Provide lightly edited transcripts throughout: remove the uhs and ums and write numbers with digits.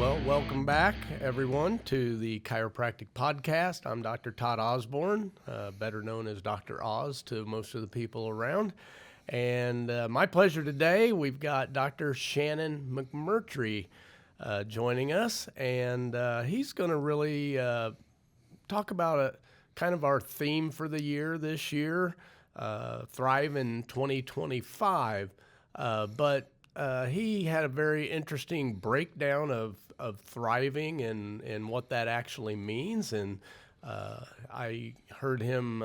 Well, welcome back, everyone, to the Chiropractic Podcast. I'm Dr. Todd Osborne, better known as Dr. Oz to most of the people around. And my pleasure today, we've got Dr. Shannon McMurtry joining us, and he's going to really talk about kind of our theme for the year this year, Thrive in 2025. But he had a very interesting breakdown of thriving and what that actually means. And I heard him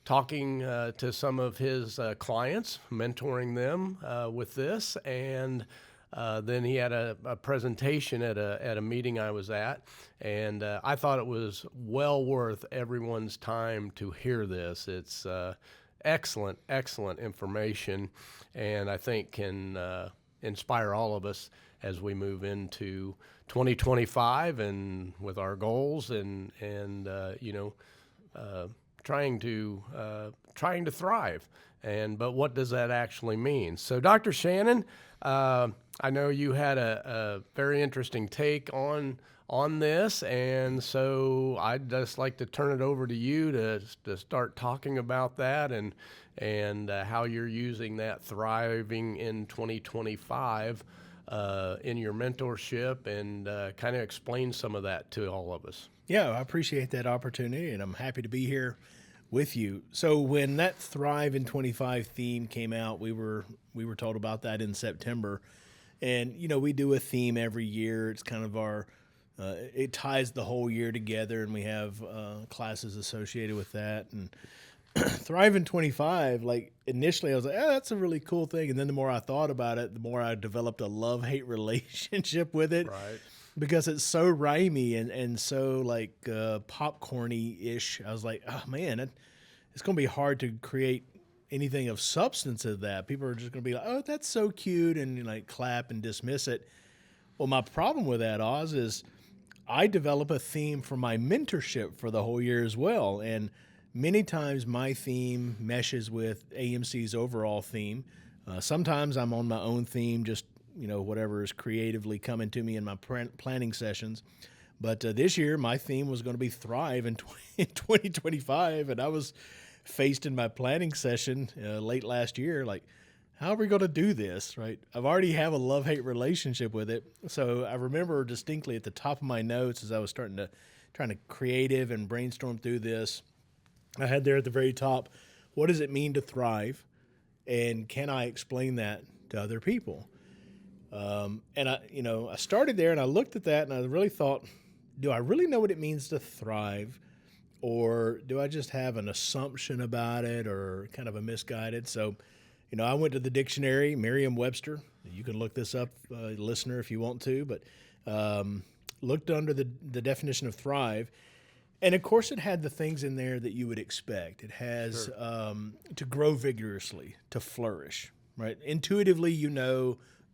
talking to some of his clients, mentoring them with this. And then he had a presentation at a meeting I was at. And I thought it was well worth everyone's time to hear this. It's excellent information, and I think can inspire all of us as we move into 2025 and with our goals and trying to thrive. But what does that actually mean? So, Dr. Shannon, I know you had a very interesting take on this, and so I'd just like to turn it over to you to start talking about that and how you're using that thriving in 2025 in your mentorship, and kind of explain some of that to all of us. Yeah, I appreciate that opportunity, and I'm happy to be here with you. So when that Thrive in 25 theme came out, we were told about that in September, and we do a theme every year. It's kind of our it ties the whole year together, and we have classes associated with that. And Thrive in 25, like initially I was like, oh, that's a really cool thing. And then the more I thought about it, the more I developed a love-hate relationship with it. Right. Because it's so rhymey and so like popcorny-ish. I was like, oh man, it's going to be hard to create anything of substance of that. People are just going to be like, oh, that's so cute, and like clap and dismiss it. Well, my problem with that, Oz, is I develop a theme for my mentorship for the whole year as well. And many times my theme meshes with AMC's overall theme. Sometimes I'm on my own theme, just whatever is creatively coming to me in my planning sessions. But this year, my theme was going to be Thrive in 2025, and I was faced in my planning session late last year, like, how are we going to do this, right? I've already have a love-hate relationship with it. So I remember distinctly at the top of my notes as I was trying to creative and brainstorm through this, I had there at the very top, what does it mean to thrive? And can I explain that to other people? And I started there and I looked at that and I really thought, do I really know what it means to thrive? Or do I just have an assumption about it or kind of a misguided? So, I went to the dictionary, Merriam-Webster. You can look this up, listener, if you want to, but looked under the definition of thrive. And, of course, it had the things in there that you would expect. It has to grow vigorously, to flourish, right? Intuitively,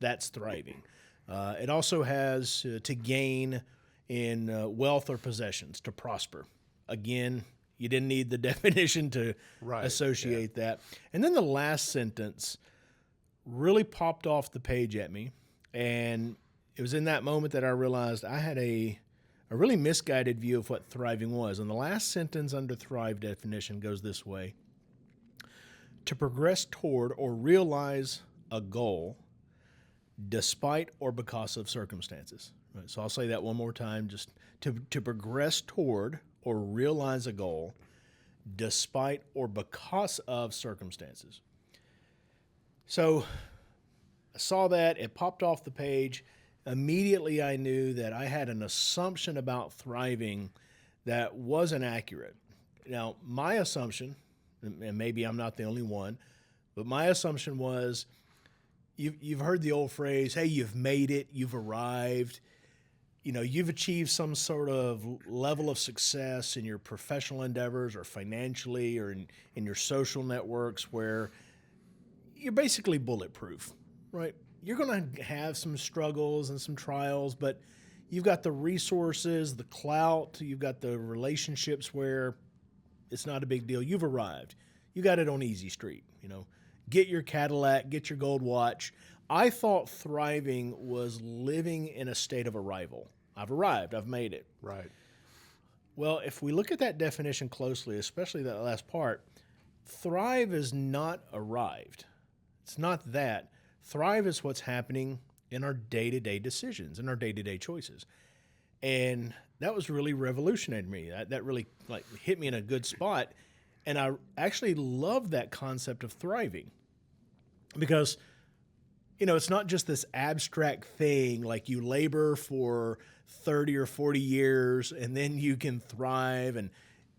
that's thriving. It also has to gain in wealth or possessions, to prosper. Again, you didn't need the definition to associate that. And then the last sentence really popped off the page at me. And it was in that moment that I realized I had a really misguided view of what thriving was. And the last sentence under thrive definition goes this way: to progress toward or realize a goal despite or because of circumstances. Right, so I'll say that one more time, just to progress toward or realize a goal despite or because of circumstances. So I saw that, it popped off the page. Immediately I knew that I had an assumption about thriving that wasn't accurate. Now, my assumption, and maybe I'm not the only one, but my assumption was, you've heard the old phrase, hey, you've made it, you've arrived. You've achieved some sort of level of success in your professional endeavors or financially or in your social networks where you're basically bulletproof, right? You're going to have some struggles and some trials, but you've got the resources, the clout, you've got the relationships where it's not a big deal. You've arrived. You got it on easy street, Get your Cadillac, get your gold watch. I thought thriving was living in a state of arrival. I've arrived. I've made it. Right. Well, if we look at that definition closely, especially that last part, thrive is not arrived. It's not that. Thrive is what's happening in our day-to-day decisions, in our day-to-day choices. And that was really revolutionary to me. That really like hit me in a good spot. And I actually love that concept of thriving because, you know, it's not just this abstract thing like you labor for 30 or 40 years and then you can thrive and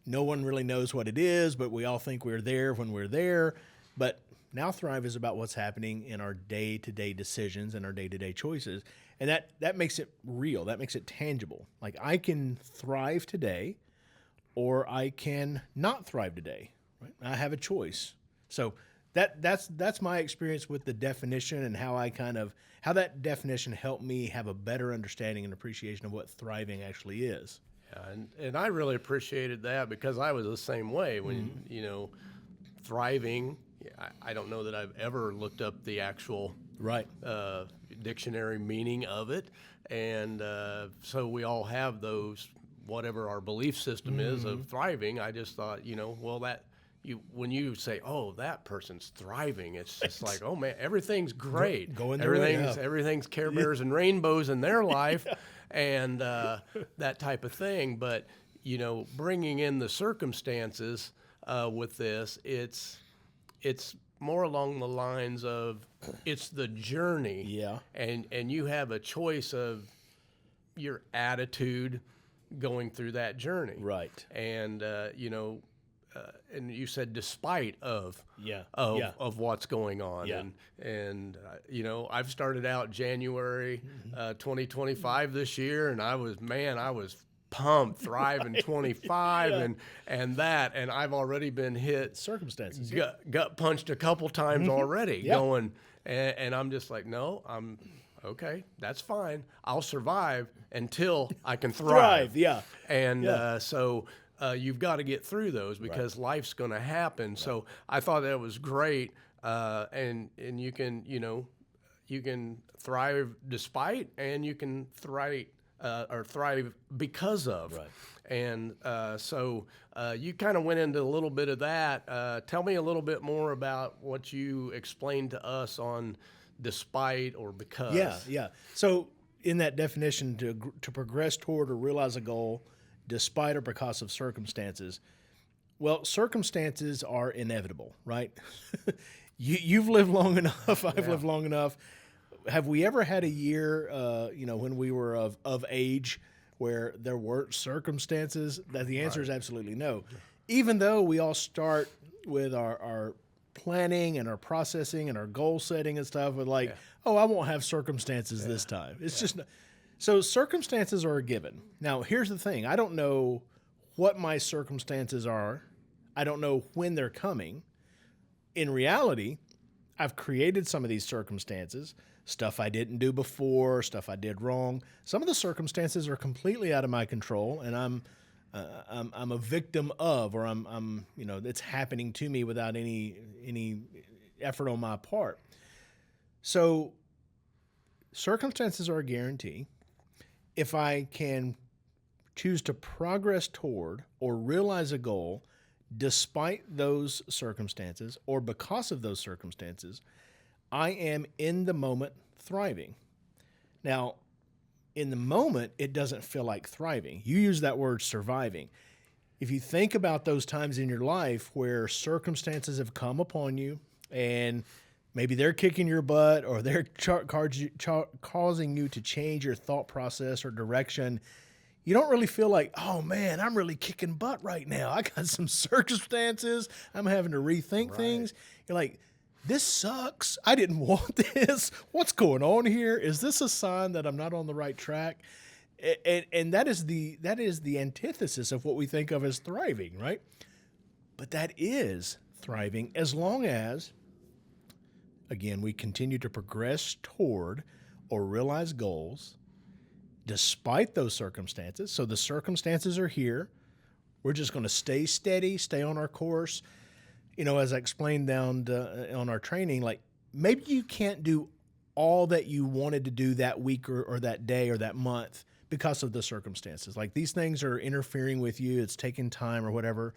no one really knows what it is, but we all think we're there when we're there. But now thrive is about what's happening in our day-to-day decisions and our day-to-day choices. And that makes it real. That makes it tangible. Like I can thrive today or I can not thrive today. Right? I have a choice. So that's my experience with the definition and how that definition helped me have a better understanding and appreciation of what thriving actually is. Yeah, and I really appreciated that because I was the same way when, you know, thriving. I don't know that I've ever looked up the actual right dictionary meaning of it. And so we all have those, whatever our belief system is of thriving. I just thought, you know, well, when you say, oh, that person's thriving, it's just like, oh man, everything's great. Going their way up. Everything's Care Bears and rainbows in their life and that type of thing. But, you know, bringing in the circumstances with this, it's more along the lines of it's the journey. Yeah. And you have a choice of your attitude going through that journey. Right. And, you know, and you said despite of what's going on. Yeah. And you know, I've started out January 2025 this year, and I was pumped, thriving 25 and I've already been hit Circumstances. gut punched a couple times already Yeah. going, and I'm just like, no, I'm okay, that's fine. I'll survive until I can thrive. Yeah. And so you've got to get through those because life's going to happen. Right. So I thought that was great. And you can, you know, you can thrive despite, and you can thrive because of. Right. And so you kind of went into a little bit of that. Tell me a little bit more about what you explained to us on despite or because. Yeah. So in that definition, to progress toward or realize a goal, despite or because of circumstances. Well, circumstances are inevitable, right? You've lived long enough. I've lived long enough. Have we ever had a year, you know, when we were of age where there weren't circumstances? That the answer is absolutely no. Even though we all start with our planning and our processing and our goal setting and stuff with like, oh, I won't have circumstances this time. It's just not. So circumstances are a given. Now, here's the thing. I don't know what my circumstances are. I don't know when they're coming. In reality, I've created some of these circumstances, stuff I didn't do before, stuff I did wrong. Some of the circumstances are completely out of my control, and I'm a victim of, or I'm you know, it's happening to me without any effort on my part. So circumstances are a guarantee. If I can choose to progress toward or realize a goal despite those circumstances or because of those circumstances, I am in the moment thriving. Now, in the moment, it doesn't feel like thriving. You use that word surviving. If you think about those times in your life where circumstances have come upon you and maybe they're kicking your butt or they're causing you to change your thought process or direction, you don't really feel like, oh man, I'm really kicking butt right now. I got some circumstances. I'm having to rethink things. You're like, this sucks. I didn't want this. What's going on here? Is this a sign that I'm not on the right track? And that is the antithesis of what we think of as thriving, right? But that is thriving as long as, again, we continue to progress toward or realize goals despite those circumstances. So the circumstances are here. We're just going to stay steady, stay on our course. You know, as I explained down on our training, like maybe you can't do all that you wanted to do that week or that day or that month because of the circumstances. Like these things are interfering with you, it's taking time or whatever.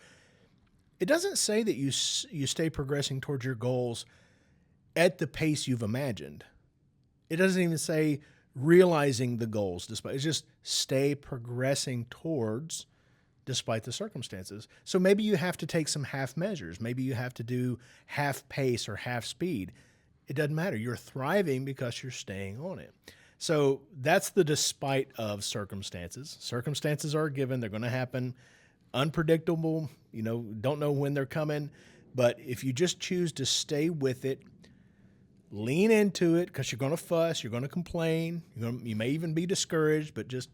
It doesn't say that you stay progressing towards your goals at the pace you've imagined. It doesn't even say realizing the goals despite. It's just stay progressing towards despite the circumstances. So maybe you have to take some half measures. Maybe you have to do half pace or half speed. It doesn't matter. You're thriving because you're staying on it. So that's the despite of circumstances. Circumstances are given. They're going to happen. Unpredictable. Don't know when they're coming. But if you just choose to stay with it, lean into it, because you're going to fuss, you're going to complain, you may even be discouraged, but just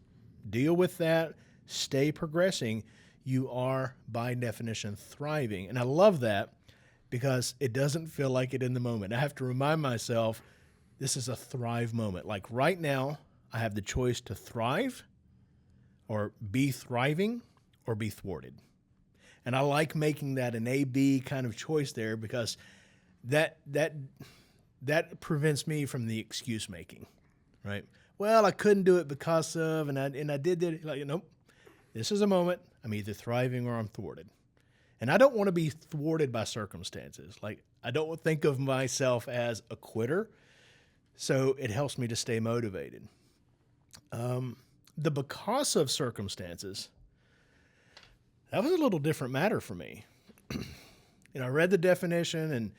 deal with that. Stay progressing. You are, by definition, thriving. And I love that because it doesn't feel like it in the moment. I have to remind myself this is a thrive moment. Like right now, I have the choice to thrive or be thriving or be thwarted. And I like making that an A-B kind of choice there because that prevents me from the excuse making, right? Well, I couldn't do it because of, and I did it. Like, nope. This is a moment. I'm either thriving or I'm thwarted. And I don't want to be thwarted by circumstances. Like, I don't think of myself as a quitter. So it helps me to stay motivated. The because of circumstances, that was a little different matter for me. I read the definition and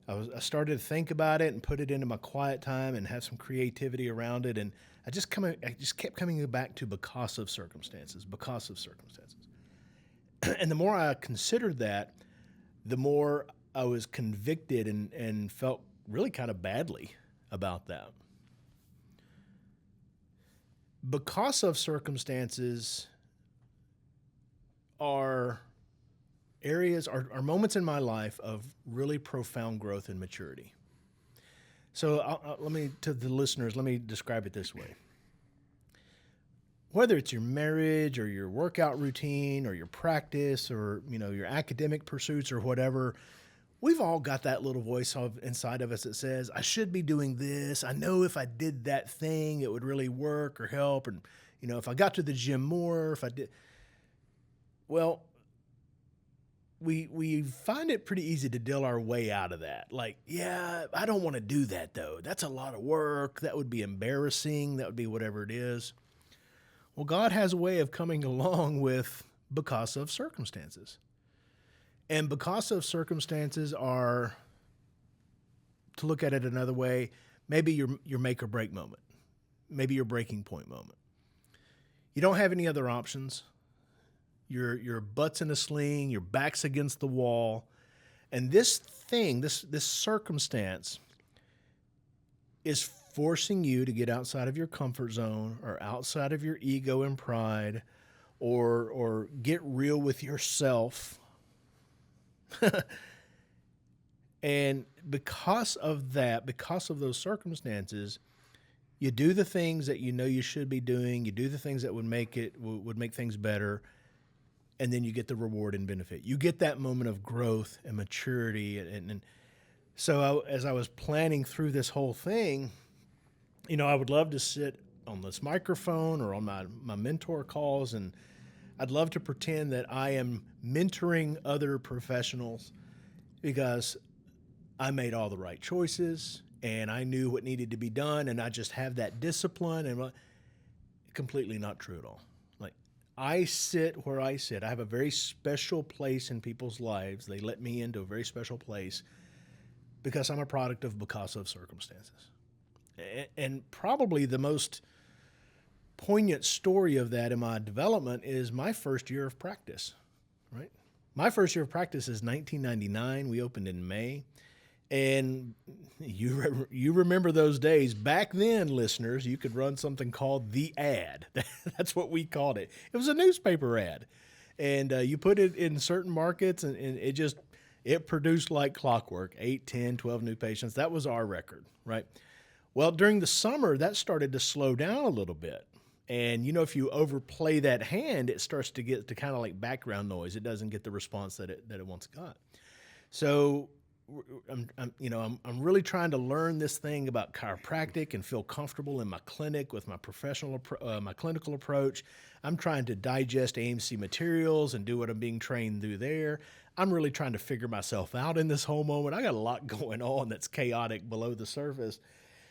I started to think about it and put it into my quiet time and have some creativity around it. And I just kept coming back to because of circumstances. And the more I considered that, the more I was convicted and felt really kind of badly about that. Because of circumstances are moments in my life of really profound growth and maturity. So to the listeners, let me describe it this way. Whether it's your marriage or your workout routine or your practice or, your academic pursuits or whatever, we've all got that little voice inside of us that says, I should be doing this. I know if I did that thing, it would really work or help. And, if I got to the gym more, if I did. Well, we find it pretty easy to deal our way out of that. Like, yeah, I don't want to do that though. That's a lot of work. That would be embarrassing. That would be whatever it is. Well, God has a way of coming along with because of circumstances. And because of circumstances are, to look at it another way, maybe your make or break moment, maybe your breaking point moment. You don't have any other options. Your butt's in a sling, your back's against the wall. And this circumstance is forcing you to get outside of your comfort zone or outside of your ego and pride or get real with yourself. And because of those circumstances, you do the things that you should be doing. You do the things that would make things better. And then you get the reward and benefit. You get that moment of growth and maturity. And so as I was planning through this whole thing, I would love to sit on this microphone or on my mentor calls, and I'd love to pretend that I am mentoring other professionals because I made all the right choices and I knew what needed to be done and I just have that discipline, and completely not true at all. Like, I sit where I sit. I have a very special place in people's lives. They let me into a very special place because I'm a product of because of circumstances. And probably the most poignant story of that in my development is my first year of practice, right? My first year of practice is 1999. We opened in May. And you remember those days. Back then, listeners, you could run something called the ad. That's what we called it. It was a newspaper ad. And you put it in certain markets, and it produced like clockwork, 8, 10, 12 new patients. That was our record, right? Well, during the summer, that started to slow down a little bit. And, if you overplay that hand, it starts to get to kind of like background noise. It doesn't get the response that it once got. So I'm really trying to learn this thing about chiropractic and feel comfortable in my clinic with my my clinical approach. I'm trying to digest AMC materials and do what I'm being trained to do there. I'm really trying to figure myself out in this whole moment. I got a lot going on that's chaotic below the surface.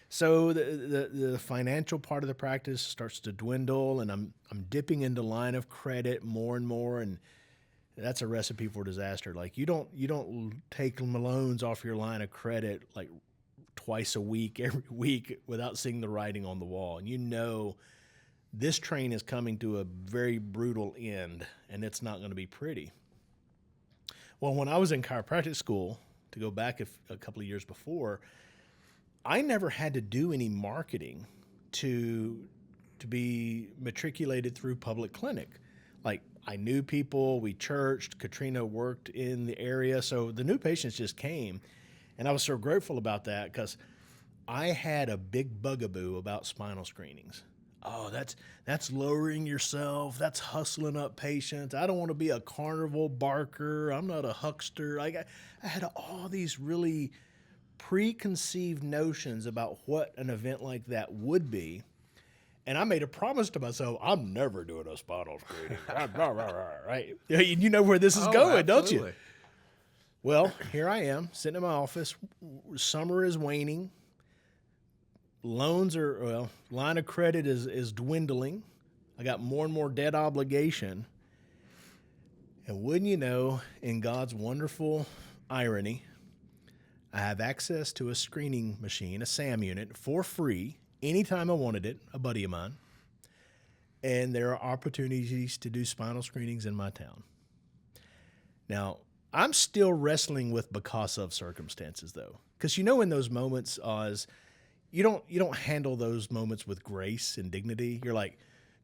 So the financial part of the practice starts to dwindle, and I'm dipping into line of credit more and more, and that's a recipe for disaster. Like you don't take loans off your line of credit like twice a week, every week without seeing the writing on the wall. And you know this train is coming to a very brutal end, and it's not going to be pretty. Well, when I was in chiropractic school, to go back a couple of years before, I never had to do any marketing to be matriculated through public clinic. Like I knew people, we churched, Katrina worked in the area, so the new patients just came. And I was so grateful about that because I had a big bugaboo about spinal screenings. Oh, that's lowering yourself. That's hustling up patients. I don't want to be a carnival barker. I'm not a huckster. I had all these really preconceived notions about what an event like that would be. And I made a promise to myself, I'm never doing a spinal screening. Right? You know where this is going, absolutely. don't you? Well, here I am, sitting in my office. Summer is waning. Line of credit is dwindling. I got more and more debt obligation. And wouldn't you know, in God's wonderful irony, I have access to a screening machine, a SAM unit, for free, anytime I wanted it, a buddy of mine. And there are opportunities to do spinal screenings in my town. Now, I'm still wrestling with because of circumstances, though. Because in those moments, Oz, you don't handle those moments with grace and dignity. You're like,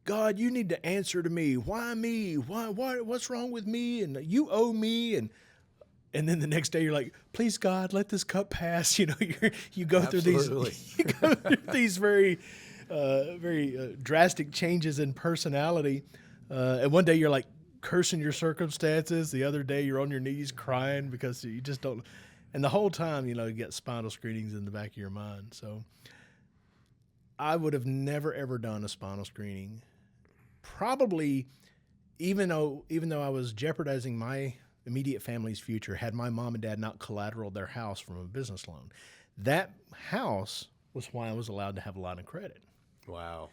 God, you need to answer to me. Why me? Why? What's wrong with me? And you owe me. And then the next day you're like, please God, let this cup pass. You go through these very drastic changes in personality. And one day you're like cursing your circumstances. The other day you're on your knees crying because you just don't. And the whole time, you get spinal screenings in the back of your mind. So I would have never, ever done a spinal screening. Probably, even though I was jeopardizing my immediate family's future, had my mom and dad not collateral their house from a business loan. That house was why I was allowed to have a line of credit. Wow.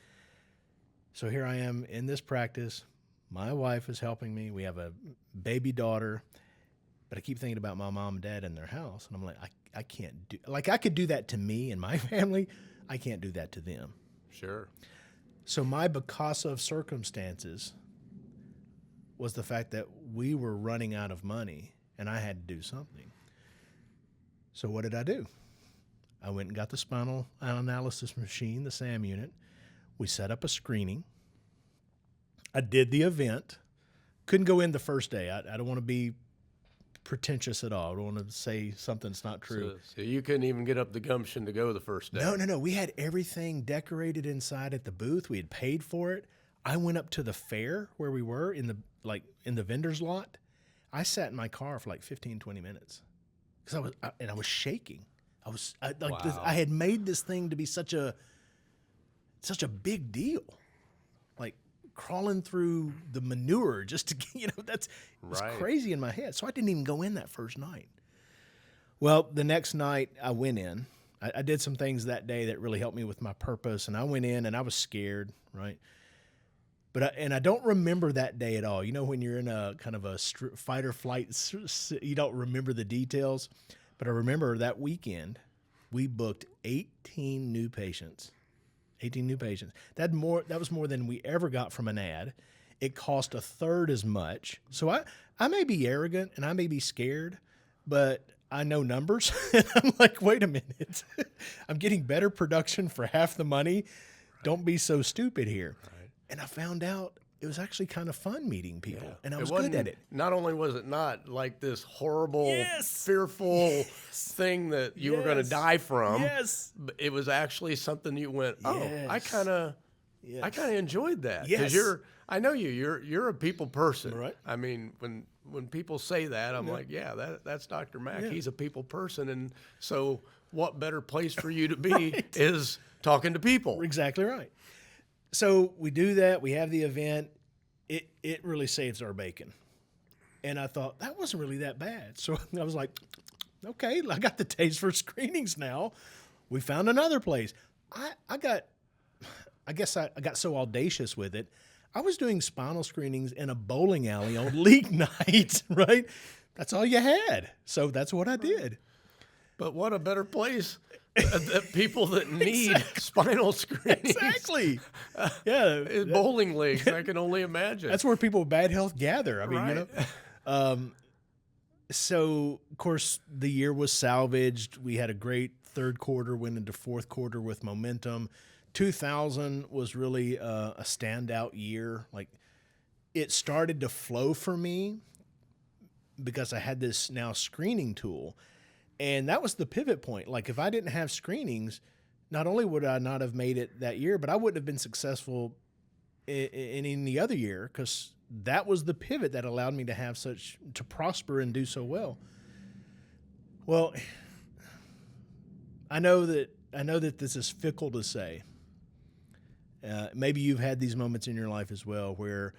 So here I am in this practice. My wife is helping me. We have a baby daughter. But I keep thinking about my mom and dad in their house, and I'm like, I can't do, like I could do that to me and my family. I can't do that to them. Sure. So my because of circumstances was the fact that we were running out of money, and I had to do something. So what did I do? I went and got the spinal analysis machine, the SAM unit. We set up a screening. I did the event. Couldn't go in the first day. I don't want to be pretentious at all. I don't want to say something that's not true. So you couldn't even get up the gumption to go the first day? No. We had everything decorated inside at the booth. We had paid for it. I went up to the fair where we were in the vendor's lot. I sat in my car for like 15, 20 minutes because I was shaking. Wow. I had made this thing to be such a big deal. Like crawling through the manure just to, that's right. Crazy in my head. So I didn't even go in that first night. Well, the next night I went in. I did some things that day that really helped me with my purpose, and I went in and I was scared, right? But I don't remember that day at all. When you're in a kind of a fight or flight, you don't remember the details. But I remember that weekend we booked 18 new patients. 18 new patients. That was more than we ever got from an ad. It cost a third as much. So I may be arrogant and I may be scared, but I know numbers. And I'm like, wait a minute. I'm getting better production for half the money. Right. Don't be so stupid here. Right. And I found out it was actually kind of fun meeting people, and I was good at it. Not only was it not like this horrible, fearful thing that you were going to die from, but it was actually something you went, I kind of enjoyed that. Because I know you're a people person. Right. I mean, when when people say that, I'm like, yeah, that's Dr. Mack. Yeah. He's a people person, and so what better place for you to be is talking to people. Exactly right. So we do that. We have the event. It really saves our bacon. And I thought, that wasn't really that bad. So I was like, okay, I got the taste for screenings now. We found another place. I guess I got so audacious with it. I was doing spinal screenings in a bowling alley on league nights, right? That's all you had. So that's what I did. But what a better place that people that need spinal screenings. Exactly. Yeah. Is bowling leagues, I can only imagine. That's where people with bad health gather. I mean, right. So, of course, the year was salvaged. We had a great third quarter, went into fourth quarter with momentum. 2000 was really a standout year. Like, it started to flow for me because I had this now screening tool. And that was the pivot point. Like, if I didn't have screenings, not only would I not have made it that year, but I wouldn't have been successful in any other year, because that was the pivot that allowed me to prosper and do so well. Well, I know that this is fickle to say. Maybe you've had these moments in your life as well where,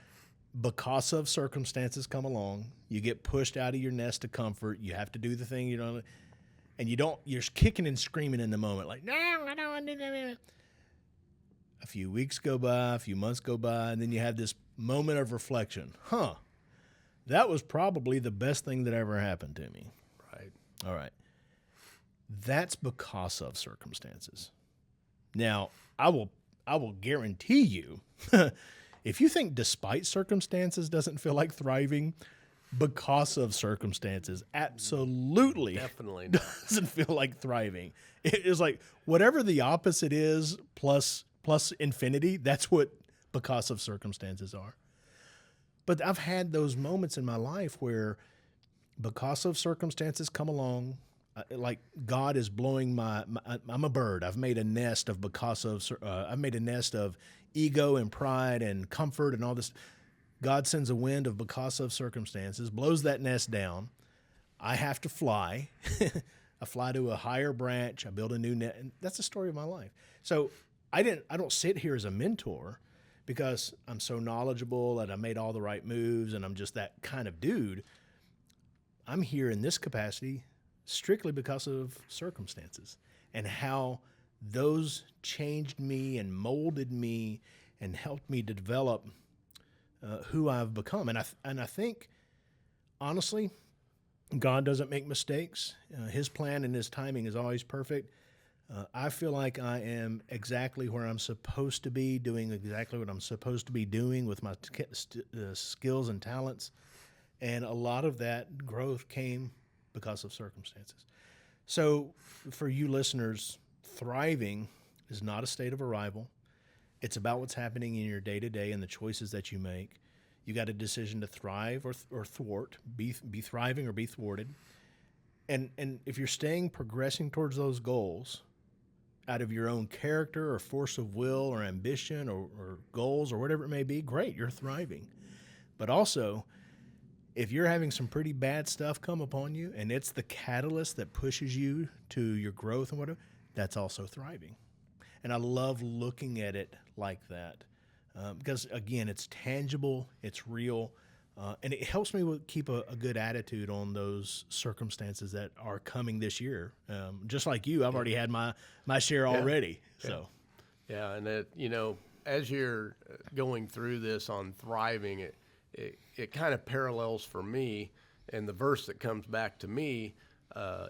because of circumstances come along, you get pushed out of your nest of comfort. You have to do the thing you're kicking and screaming in the moment, like, no, I don't want to do that. A few weeks go by, a few months go by, and then you have this moment of reflection. That was probably the best thing that ever happened to me. Right. All right. That's because of circumstances. Now, I will guarantee you, if you think despite circumstances doesn't feel like thriving, because of circumstances absolutely Definitely not. doesn't feel like thriving. It is like whatever the opposite is plus infinity, that's what because of circumstances are. But I've had those moments in my life where, because of circumstances come along, like God is blowing I'm a bird. I've made a nest of I've made a nest of ego and pride and comfort and all this. God sends a wind of because of circumstances, blows that nest down. I have to fly. I fly to a higher branch. I build a new net. And that's the story of my life. So I don't sit here as a mentor because I'm so knowledgeable and I made all the right moves and I'm just that kind of dude. I'm here in this capacity strictly because of circumstances and how those changed me and molded me and helped me to develop who I've become. And I think, honestly, God doesn't make mistakes. His plan and his timing is always perfect. I feel like I am exactly where I'm supposed to be, doing exactly what I'm supposed to be doing with my skills and talents. And a lot of that growth came because of circumstances. So for you listeners, thriving is not a state of arrival. It's about what's happening in your day-to-day and the choices that you make. You got a decision to thrive or thwart, be thriving or be thwarted. And if you're progressing towards those goals out of your own character or force of will or ambition or goals or whatever it may be, great, you're thriving. But also, if you're having some pretty bad stuff come upon you and it's the catalyst that pushes you to your growth and whatever, that's also thriving. And I love looking at it like that because, again, it's tangible, it's real, and it helps me keep a good attitude on those circumstances that are coming this year. Just like you, I've already had my share already. Yeah. So, yeah, and as you're going through this on thriving, it kind of parallels for me, and the verse that comes back to me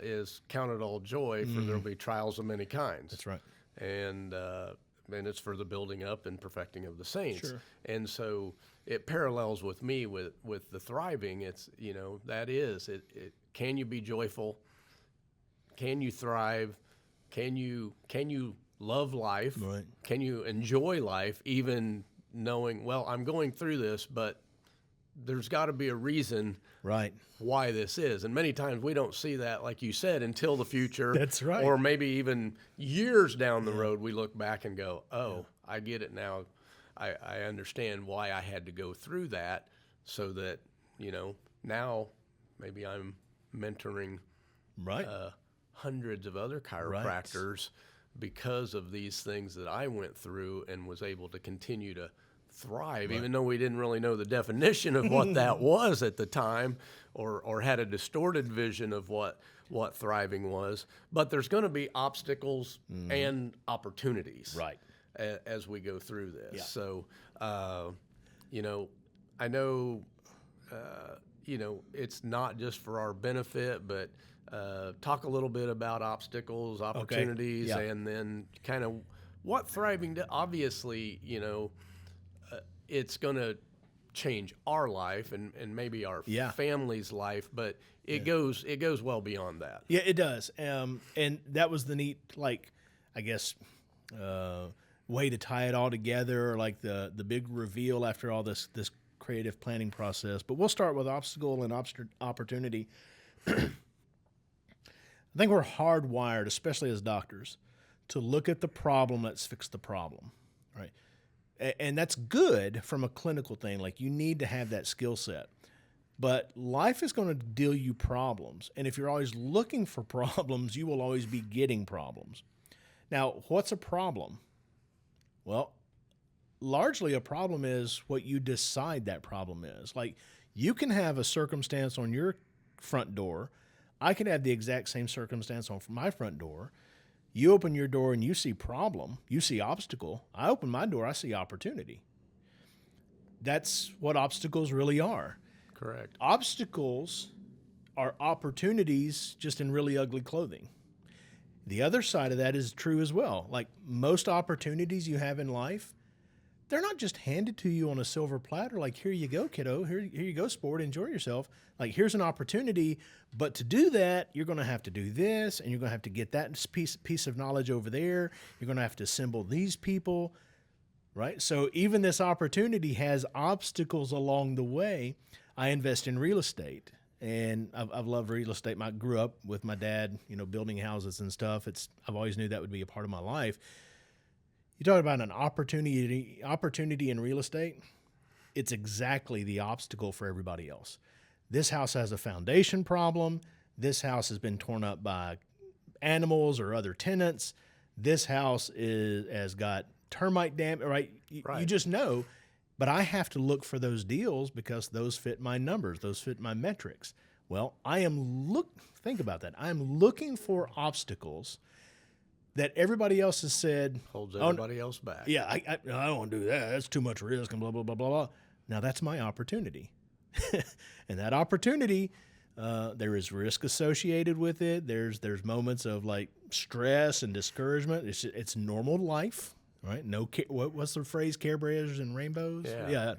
is "Count it all joy, for there will be trials of many kinds." that's right. And it's for the building up and perfecting of the saints. Sure. And so it parallels with me with the thriving. It's that is it. Can you be joyful? Can you thrive? Can you love life? Right. Can you enjoy life even knowing, well, I'm going through this, but there's got to be a reason Right. why this is. And many times we don't see that, like you said, until the future. That's right. Or maybe even years down the road, we look back and go, oh, I get it now. I understand why I had to go through that so that, now maybe I'm mentoring Right. hundreds of other chiropractors because of these things that I went through and was able to continue to thrive, even though we didn't really know the definition of what that was at the time, or had a distorted vision of what thriving was. But there's going to be obstacles and opportunities Right. as we go through this. Yeah. So, you know, I know, you know, it's not just for our benefit, but talk a little bit about obstacles, opportunities, Yeah. and then kind of what thriving, obviously, you know, it's going to change our life and maybe our Yeah. family's life, but it goes well beyond that. Yeah, it does. And that was the neat, like, I guess, way to tie it all together, or like the big reveal after all this creative planning process. But we'll start with obstacle and opportunity. I think we're hardwired, especially as doctors, to look at the problem, let's fix the problem, right? And that's good from a clinical thing. Like, you need to have that skill set. But life is going to deal you problems. And if you're always looking for problems, you will always be getting problems. Now, what's a problem? Well, largely a problem is what you decide that problem is. Like, you can have a circumstance on your front door. I can have the exact same circumstance on my front door. You open your door and you see problem, you see obstacle. I open my door, I see opportunity. That's what obstacles really are. Correct. Obstacles are opportunities, just in really ugly clothing. The other side of that is true as well. Like, most opportunities you have in life, they're not just handed to you on a silver platter, like, here you go, kiddo, here you go, sport, enjoy yourself. Like, here's an opportunity, but to do that, you're going to have to do this, and you're going to have to get that piece of knowledge over there. You're going to have to assemble these people, right? So even this opportunity has obstacles along the way. I invest in real estate, and I've loved real estate. I grew up with my dad, you know, building houses and stuff. I've always knew that would be a part of my life. You talk about an opportunity in real estate. It's exactly the obstacle for everybody else. This house has a foundation problem. This house has been torn up by animals or other tenants. This house has got termite damage, right? You just know. But I have to look for those deals because those fit my numbers. Those fit my metrics. Well, think about that. I'm looking for obstacles that everybody else has said Holds everybody else back. Yeah, I don't want to do that. That's too much risk and blah, blah, blah, blah, blah. Now, that's my opportunity. And that opportunity, there is risk associated with it. There's moments of, like, stress and discouragement. It's normal life, right? What's the phrase? Care Bears and rainbows? Yeah.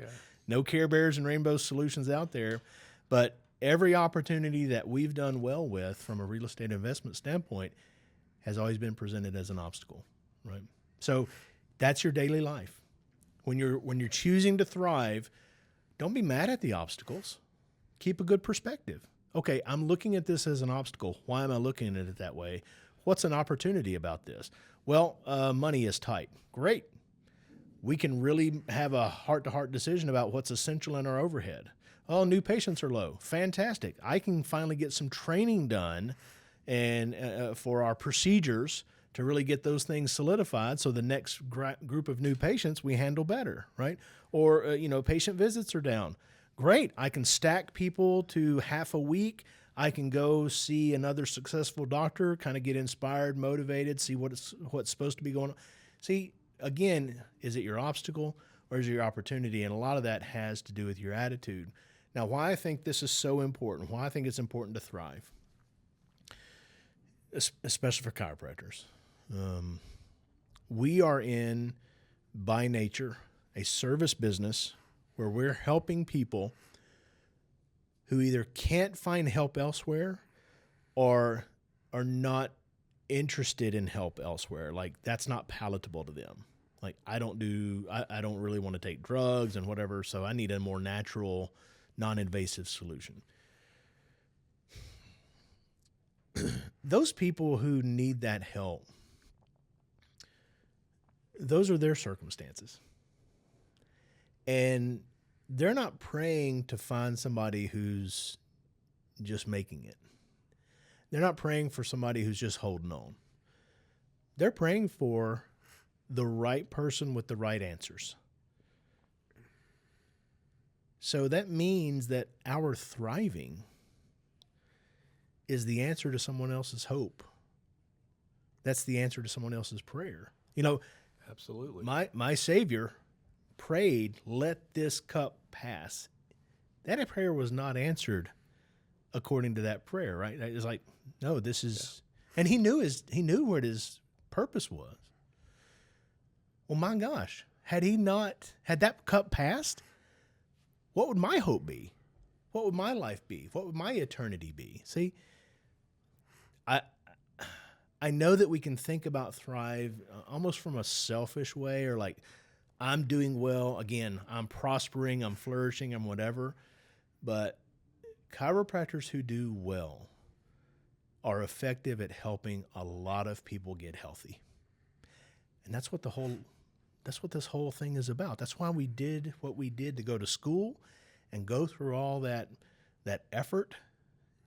No Care Bears and rainbow solutions out there. But every opportunity that we've done well with from a real estate investment standpoint has always been presented as an obstacle, right? So that's your daily life. When you're choosing to thrive, don't be mad at the obstacles. Keep a good perspective. Okay, I'm looking at this as an obstacle. Why am I looking at it that way? What's an opportunity about this? Well, money is tight. Great. We can really have a heart-to-heart decision about what's essential in our overhead. Oh, new patients are low. Fantastic. I can finally get some training done and for our procedures to really get those things solidified, so the next group of new patients we handle better, right? Or, patient visits are down. Great. I can stack people to half a week. I can go see another successful doctor, kind of get inspired, motivated, see what's supposed to be going on. See, again, is it your obstacle or is it your opportunity? And a lot of that has to do with your attitude. Now, why I think this is so important, why I think it's important to thrive, especially for chiropractors. We are in, by nature, a service business where we're helping people who either can't find help elsewhere or are not interested in help elsewhere. Like, that's not palatable to them. Like, I don't really want to take drugs and whatever, so I need a more natural, non-invasive solution. Those people who need that help, those are their circumstances. And they're not praying to find somebody who's just making it. They're not praying for somebody who's just holding on. They're praying for the right person with the right answers. So that means that our thriving is the answer to someone else's hope. That's the answer to someone else's prayer. You know, Absolutely. my Savior prayed, "Let this cup pass." That prayer was not answered according to that prayer, right? It's like, no, this is, and he knew what his purpose was. Well, my gosh, had that cup passed, what would my hope be? What would my life be? What would my eternity be? See, I know that we can think about thrive almost from a selfish way, or like, I'm doing well. Again, I'm prospering, I'm flourishing, I'm whatever. But chiropractors who do well are effective at helping a lot of people get healthy. And that's what this whole thing is about. That's why we did what we did, to go to school and go through all that effort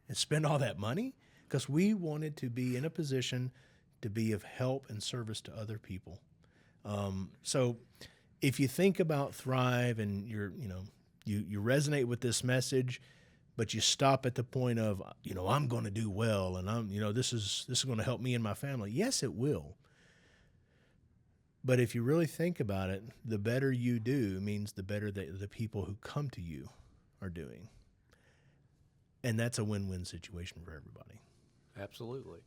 and spend all that money, because we wanted to be in a position to be of help and service to other people. So if you think about Thrive and you resonate with this message, but you stop at the point of, I'm going to do well, and this is going to help me and my family. Yes, it will. But if you really think about it, the better you do means the better the people who come to you are doing. And that's a win-win situation for everybody. Absolutely.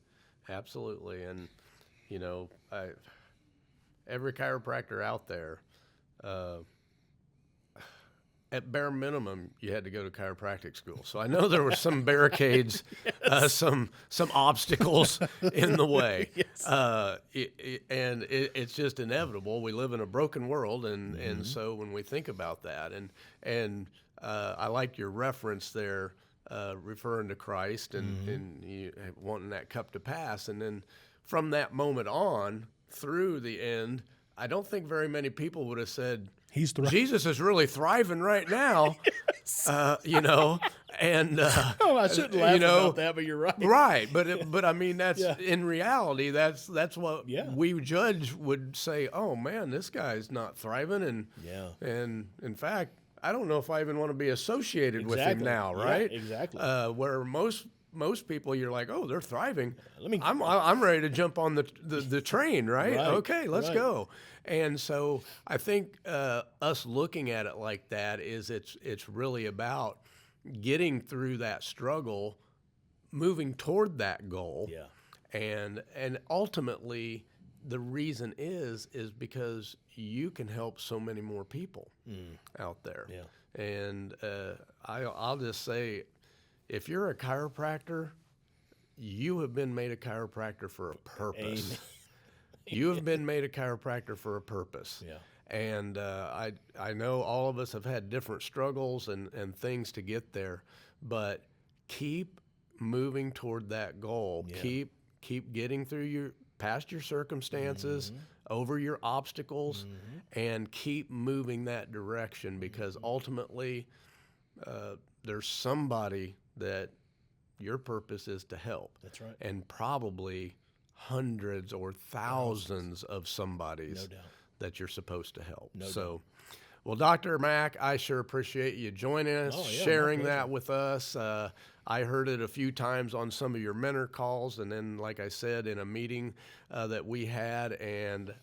And, every chiropractor out there, at bare minimum, you had to go to chiropractic school. So I know there were some barricades, some obstacles in the way. Yes. It's just inevitable. We live in a broken world, and so when we think about that, and I like your reference there, referring to Christ and you wanting that cup to pass, and then from that moment on through the end, I don't think very many people would have said, Jesus is really thriving right now. Yes. And I shouldn't laugh about that, but you're right. Right, but I mean, that's in reality, that's what we judge would say. Oh man, this guy's not thriving, and in fact, I don't know if I even want to be associated with him now, right? Yeah, exactly. Where most people, you're like, oh, they're thriving. I'm ready to jump on the train, right? Okay, let's go. And so I think us looking at it like that is it's really about getting through that struggle, moving toward that goal, and ultimately the reason is because you can help so many more people out there. Yeah. And I'll just say, if you're a chiropractor, you have been made a chiropractor for a purpose. Amen. You have been made a chiropractor for a purpose. Yeah. And I know all of us have had different struggles and things to get there, but keep moving toward that goal. Yeah. Keep getting through past your circumstances, over your obstacles, and keep moving that direction, because ultimately there's somebody that your purpose is to help. That's right. And probably hundreds or thousands of somebodies that you're supposed to help. No doubt. Well, Dr. Mack, I sure appreciate you joining us, sharing that with us. I heard it a few times on some of your mentor calls, and then, like I said, in a meeting that we had, and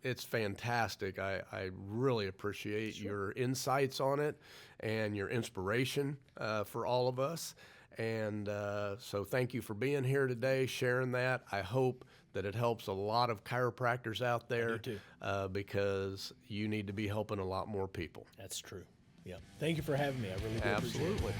it's fantastic. I really appreciate your insights on it and your inspiration for all of us. And so thank you for being here today, sharing that. I hope that it helps a lot of chiropractors out there, because you need to be helping a lot more people. That's true. Yeah. Thank you for having me. I really do appreciate it. Absolutely.